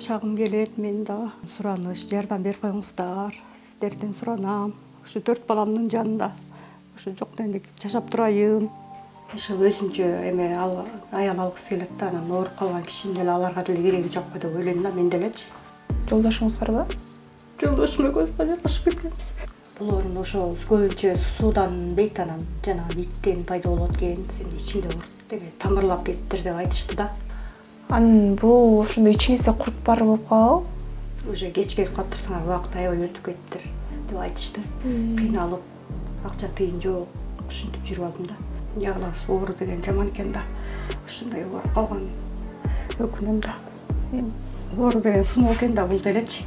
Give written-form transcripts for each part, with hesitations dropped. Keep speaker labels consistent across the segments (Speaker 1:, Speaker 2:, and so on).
Speaker 1: чагым келет, мен да сураныш, жардам берип коюңуздар. Сиздерден суранам. Ушу 4 баламдын жанында ушу жок эле жашап турайын. Ошол өзүнчө эме аял алгысы келет да, анан ооруп калган кишинин деле аларга деле кереги жок деп ойлойм да, мен делечи.
Speaker 2: Жолдошуңуз барбы?
Speaker 1: Жолдошум экөөбүз ажырашып кеткенбиз. Булорун ошол көбүнчө суудан дейт, анан жанагы иттен пайда болот экен, сенин ичиңде урт эме тамырлап кетиптир деп айтышты да.
Speaker 2: Анан бул ошондо ичиңизде курт бар болуп калабы?
Speaker 1: Уже кеч келип калыптырсыңар, убакыт аябай өтүп кетиптир деп айтышты. Кыйналып, акча тыйын жок, ушинтип жүрүп алдым да. Ягнабыз оору деген жаман экен да. Ушундай ооруп калган өкүнөм да. Оору деген сыноо экен да бул делечи.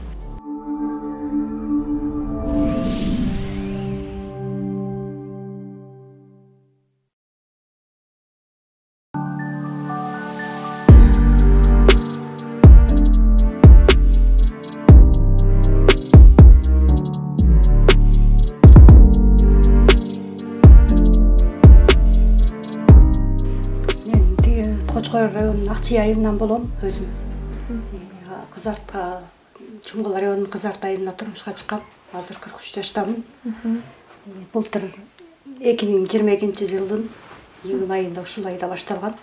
Speaker 1: Кочкор районунун Акчый айылынан болом өзүм. Кызартка Чуңгул районунун Кызарт айылына турмушка чыккам. Азыр 43 жаштамын. Былтыр 2022-жылдын июнь айында ушул айда башталган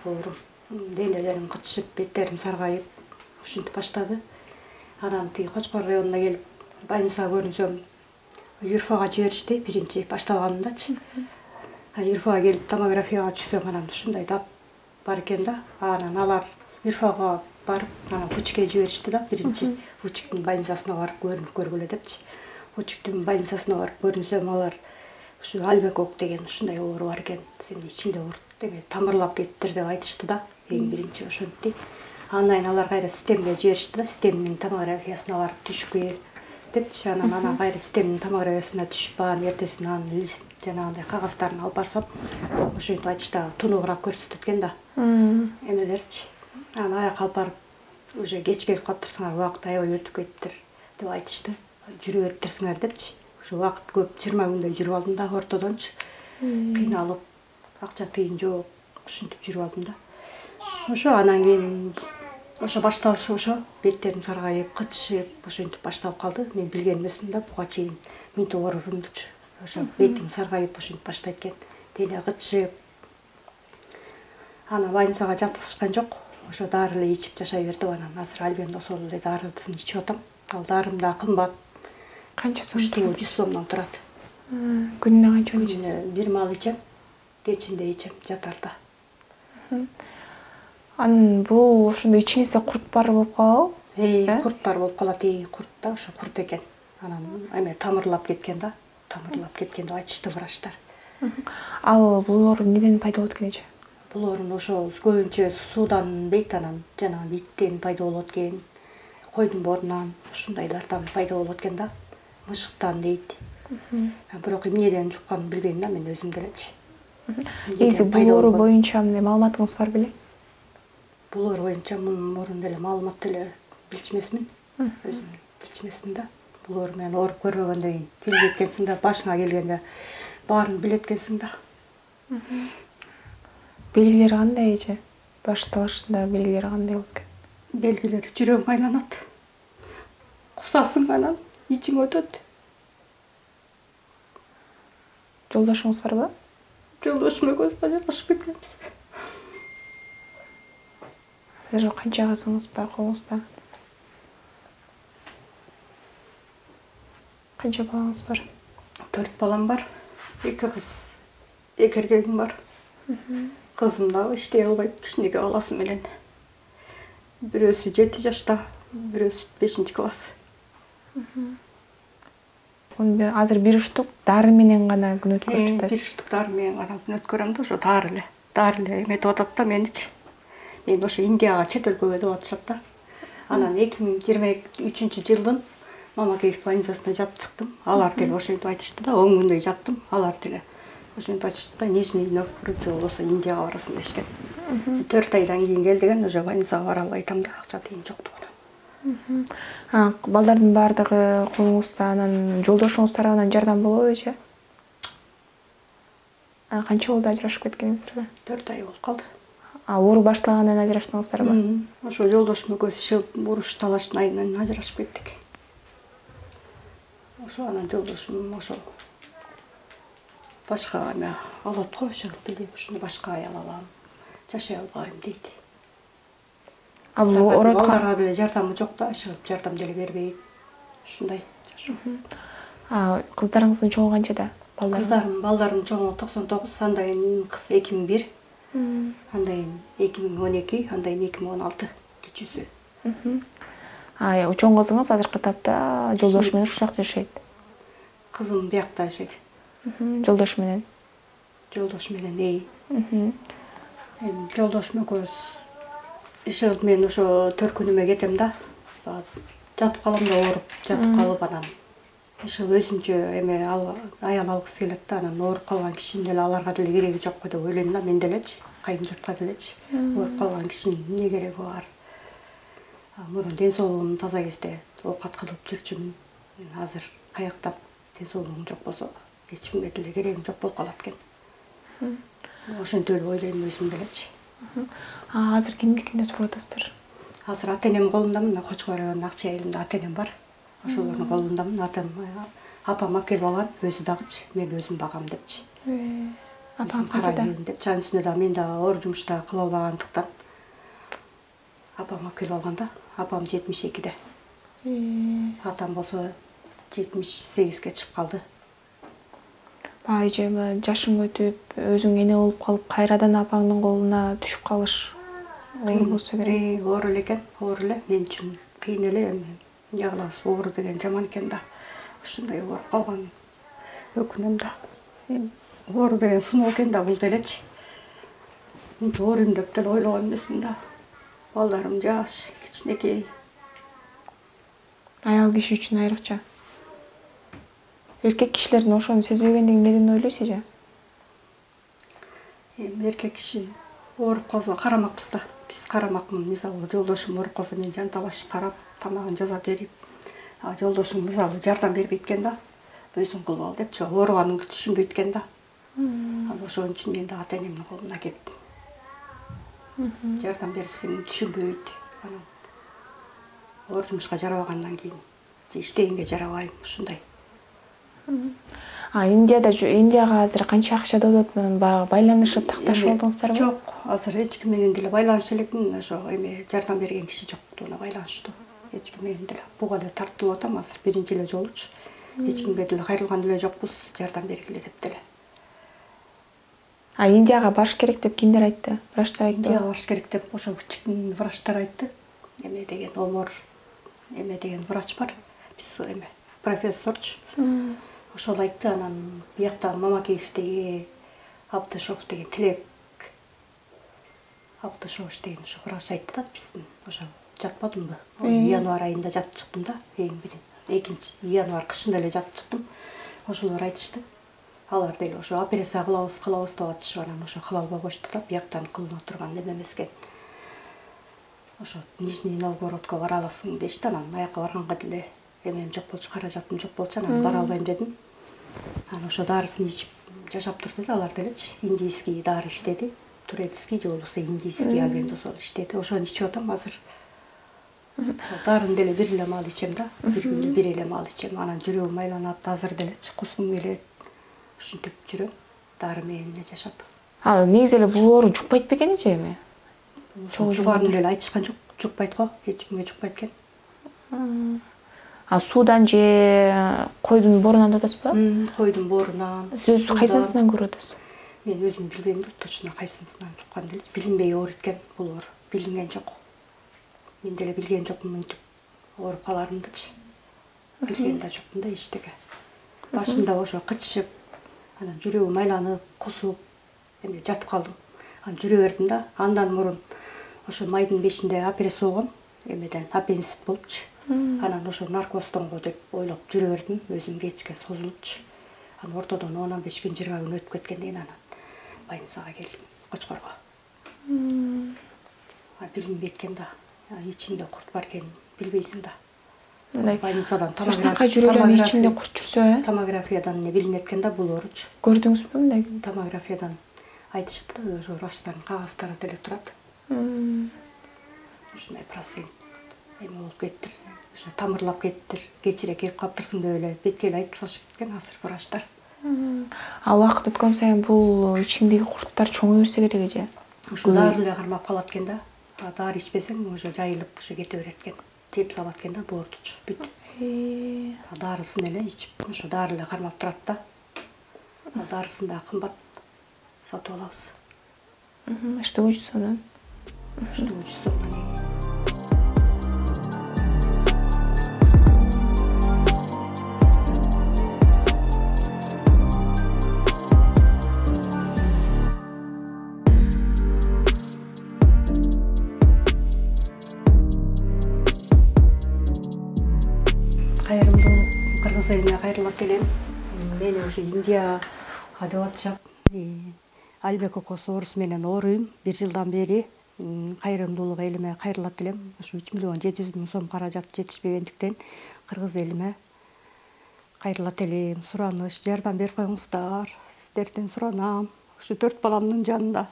Speaker 1: оорум. Денелерим кычышып, беттерим саргайып, ушинтип баштады. Анан тиги Кочкор районуна келип, больницага көрүнсөм, ЮРФага жиберишти биринчи башталганындачы. ЮРФага келип томографияга түшсөм, анан ушундай дап бар экен да. Анан алар ЮРФага барып, анан Фучикке жиберишти да, биринчи Фучиктин больницасына барып көрүнүп көргүлө депчи. Фучиктин больницасына барып көрүнсөм, алар ушу Альбекок деген ушундай оору бар экен, сенин ичиңде урт эме тамырлап кетиптир деп айтышты да. Эң биринчи ошентти. Андан кийин алар кайра системге жиберишти да, системдин томографиясына барып түшүп кел депчи. Анан кайра системдин томографиясына түшүп барып, эртесин анын жанагындай кагаздарын алып барсам, ошентип айтышты, тунугураак көрсөтөт экен да. Эмелерчи. Анан аяка алып барып, уже кеч келип калыптырсыңар, убакыт аябай өтүп кетиптир деп айтышты. Жүрө бериптирсиңер депчи. Ушу убакыт көп, 20 күндөй жүрүп алдым да ортодончу. Кыйналып, акча тыйын жок, ушинтип жүрүп алдым да. Ошо анан кийин ошо башталышы ошо, беттерим саргайып, кычышып, ошентип башталып калды. Мен билген эмесмин да, буга чейин мынтип оорурумдучу. Ошо бетим саргайып, ошентип баштайт экен. Дене кычышып. Анан больницага жаткызышкан жок. Ошо дары эле ичип жашай бердим. Анан азыр альбендосол эле дарысын ичип атам. Ал дарым да кымбат.
Speaker 2: Канча сом?
Speaker 1: 100 сомдон турат.
Speaker 2: Күнүнө канча ичесиз?
Speaker 1: Бир маал ичем, кечинде ичем жатарда.
Speaker 2: Анан бул ошондо ичиңизде курт бар болуп калабы?
Speaker 1: Курт бар болуп калат, курт да, ошо курт экен. Анан эме тамырлап кеткен да. Тамырлап кеткен деп айтышты врачтар.
Speaker 2: Ал бул оору неден пайда болот экен эже?
Speaker 1: Бул оорун ошо көбүнчө суудан дейт, анан жанагы иттен пайда болот экен. Койдун борунан ушундайлардан пайда болот экен да. Мышыктан дейт. Бирок эмнеден жукканын билбейм да, мен өзүм делечи.
Speaker 2: Негизи бул оору боюнча маалыматыңыз бар беле?
Speaker 1: Бул оору боюнча мурун деле маалымат деле билчү эмесмин. Өзүм билчү эмесмин да. Бул оору менен ооруп көрбөгөндөн кийин билбейт экенсиң да, башыңа келгенде баарын билет экенсиң да.
Speaker 2: Белгилери кандай эже? Башталышында белгилери кандай болот экен?
Speaker 1: Белгилери жүрөгүң айланат. Кусасың, анан ичиң өтөт.
Speaker 2: Жолдошуңуз барбы?
Speaker 1: Жолдошум экөөбүз ажырашып кеткенбиз.
Speaker 2: Азыр канча кызыңыз бар колуңузда? Канча балаңыз бар?
Speaker 1: 4 балам бар. 2 кыз, 2 эркегим бар. Кызым дагы иштей албайт, кичинекей баласы менен. Бирөөсү 7 жашта, бирөөсү 5-класс.
Speaker 2: Азыр бир уштук дары менен гана күн өткөрүп жатасыз.
Speaker 1: Бир уштук дары менен гана күн өткөрөм да, ошо дары эле эметип атат да меничи. Мен ошо Индияга, чет өлкөгө деп атышат да. Анан 2023-жылдын Мамакеев больницасына жатып чыктым. Алар деле ошентип айтышты да, 10 күндөй жаттым. Алар деле ошентип айтышты да, Нижний Новгород же болбосо Индияга барасың дешкен. 4 айдан кийин кел деген, уже больницага бара албай атам да, акча тыйын жоктугунан.
Speaker 2: Балдардын баардыгы колуңузда, анан жолдошуңуз тарабынан жардам болобу эже? Канча болду ажырашып кеткениңиздерге?
Speaker 1: 4 ай болуп калды.
Speaker 2: Оору баштагандан ажыраштыңыздарбы?
Speaker 1: Ошо жолдошум экөөбүз чыгып уруш талаштын айынан ажырашып кеттик. Ошо анан жолдошум ошо башка эме алат го, ошо билбейм, ушуну башка аял алам, жашай албайм дейт.
Speaker 2: Бул
Speaker 1: балдарга деле жардамы жок да, чыгып жардам деле бербейт. Ушундай жашоо.
Speaker 2: Кыздарыңыздын чоңу канчада?
Speaker 1: Балдарым чоңу 99, андайын кыз 2001, андайын 2012, андайын 2016 кичүүсү.
Speaker 2: Чоң кызыңыз азыркы тапта жолдошу менен ушул жакта жашайт.
Speaker 1: Кызым биякта жашайт.
Speaker 2: Жолдошу менен.
Speaker 1: Жолдошу менен жолдошум экөөбүз иш кылып мен ошо 4 күнүмө кетем да. Жатып калам да, ооруп жатып калып анан иш кылып өзүнчө эме аял алгысы келет да, анан ооруп калган кишинин деле аларга деле кереги жок го деп ойлойм да, мен делечи, кайын журтка делечи. Ооруп калган кишинин эмне кереги бар? Мурун ден соолугум таза кезде оокат кылып жүрчүмүн. Азыр каяктап ден соолугум жок болсо, эч кимге деле керегим жок болуп калат экен. Ошентип эле ойлойм өзүм делечи.
Speaker 2: Азыр кимдикинде туруп атасыздар?
Speaker 1: Азыр ата-энем колундамын, Кочкор районунун Акчай айылында ата-энем бар. Ошолордун колундамын. Апам алып келип алган, өзү дагычы, мен өзүм багам депчи.
Speaker 2: Апаңыз канчада?
Speaker 1: Чан үстүнө да мен да оор жумушта кыла албагандыктан апам алып келип алган да. Апам 72-де. Атам болсо 78-ге чыгып калды.
Speaker 2: Эже жашың өтүп, өзүң эне болуп калып, кайрадан апаңдын колуна түшүп калыш оор болсо керек.
Speaker 1: Оор эле экен, оор эле. Мен үчүн кыйын эле. Эмне кылабыз, оору деген жаман экен да. Ушундай ооруп калган өкүнөм да. Оору деген сыноо экен да бул делечи. Мынтип оорuyum деп деле ойлогон эмесмин да. Балдарым жаш, кичинекей.
Speaker 2: Аял киши үчүн айрыкча. Эркек кишилердин ошону сезбегендиги эмнеден ойлойсуз эже?
Speaker 1: Эркек киши ооруп калса карамакпыз да. Биз карамакмын. Мисалы жолдошум ооруп калса мен жанталашып карап, тамагын жасап берип, жолдошум мисалы жардам бербейт экен да. Өзүң кылып ал депчи, ооруганыңды түшүнбөйт экен да. Ошон үчүн мен да ата-энемдин колуна кеттим. Жардам берсин түшүнбөйт. Анан оор жумушка жарабагандан кийин иштегенге жарабайм, ушундай.
Speaker 2: Индияга азыр канча акча додот менен байланышып такташып алдыңыздарбы?
Speaker 1: Жок, азыр эч ким менен деле байланыша элекмин. Ошо эме жардам берген киши жок, туна байланыштуу. Эч ким менен деле буга эле тартылып атам азыр биринчи эле жолучу. Эч кимге деле кайрылган деле жокпуз, жардам бергиле деп деле.
Speaker 2: Индияга барыш керек деп кимдер айтты? Врачтар айтты.
Speaker 1: Индияга барыш керек деп ошо врачтар айтты. Эме деген омор, эме деген врач бар. Биз эме профессорчу. Ошол айтты, анан биякта Мамакеевдеги Абдышов деген Тилек Абдышов деген ошо врач айтты да, биздин ошо жатпадымбы? Январь айында жатып чыктым да, экинчи январь кышында эле жатып чыктым. Ошолор айтышты. Алар деле ошо операция кылабыз деп атышып, анан ошо кыла албай коштук да, бияктан кылына турган эме эмес экен. Ошо Нижний Новгородко бара аласың дешти, анан аяка барганга деле эмем жок болчу, каражатым жок болчу, анан бара албайм дедим. Анан ошо дарысын ичип жашап турду алар делечи. Индийский дары иштеди. Турецкий же болбосо индийский альбендозол иштеди. Ошону ичип атам азыр. Дарын деле бир эле маал ичем да. Бир күндө бир эле маал ичем. Анан жүрөгүм айланат, азыр делечи кускум келет. Ушинтип жүрөм. Дары менен жашап.
Speaker 2: Негизи эле бул оору жукпайт бекен эже эми?
Speaker 1: Жугарын деле айтышкан жок, жукпайт го. Эч кимге жукпайт экен.
Speaker 2: Суудан же койдун боорунан да атасызбы?
Speaker 1: Койдун боорунан.
Speaker 2: Сиз кайсысынан көрүп атасыз?
Speaker 1: Мен өзүм билбейм да, точно кайсысынан жуккан деле. Билинбей ооруйт экен бул оору. Билинген жок. Мен деле билген жокмун мынтип ооруп каларымдычы. Билген да жокмун да эчтеке. Башында ошо кычышып, анан жүрөгүм айланып, кусуп, эми жатып калдым. Анан жүрө бердим да. Андан мурун ошо майдын 5-inde операция болгон. Эмеден аппендицит болупчу. Анан ошо наркоздонго деп ойлоп жүрө бердим. Өзүм кечке созулупчу. Анан ортодон 15 күн 20 күн өтүп кеткенден кийин анан больницага келдим, Кочкорго. Билинбейт экен да. Ичинде курт бар экенин билбейсиң да. Больницадан
Speaker 2: жүрөөлөрдүн ичинде курт жүрсө,
Speaker 1: томографиядан не билинет экен да бул ооручу.
Speaker 2: Көрдүңүзбү мындай?
Speaker 1: Томографиядан айтышты, ошо врачтардын кагаздары деле турат. Ушундай процент эме болуп кеттир. Ошо тамырлап кеттир. Кечире келип калыптырсың деп эле бетке эле айтып салышып кеткен азыр врачтар.
Speaker 2: А убакыт өткөн сайын бул ичиңдеги курттар чоңой берсе керек эже.
Speaker 1: Ушу дары эле кармап калат экен да. Дары ичпесең уже жайылып ушу кете берет экен. Жеп салат экен да, боортучу бүт. Дарысын эле ичип, ушу дары эле кармап турат да. Ал дарысын да кымбат сатып алабыз.
Speaker 2: Штугачы сомдон.
Speaker 1: Штугачы сомдон. Кайрымдуулук Кыргыз элине кайрылат элем. Мени ушу Индияга деп атышат. Албек окосу орус менен ооруйм. 1 жылдан бери кайрымдуулук элиме кайрылат элем. Ушу 3.700.000 сом каражат жетишпегендиктен Кыргыз элиме кайрылат элем. Сураныч, жардам берип коюңуздар. Сиздерден суранам. Ушу 4 баламдын жанында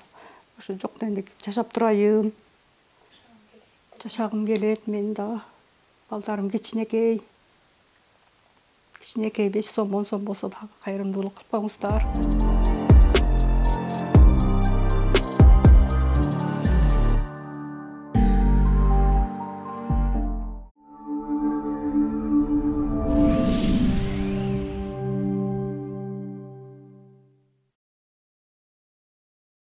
Speaker 1: ушу жок дегенде жашап турайын. Жашагым келет мен да. Балдарым кичинекей. Кичинекей 5 сом 10 сом болсо да кайрымдуулук кылпаңыздар.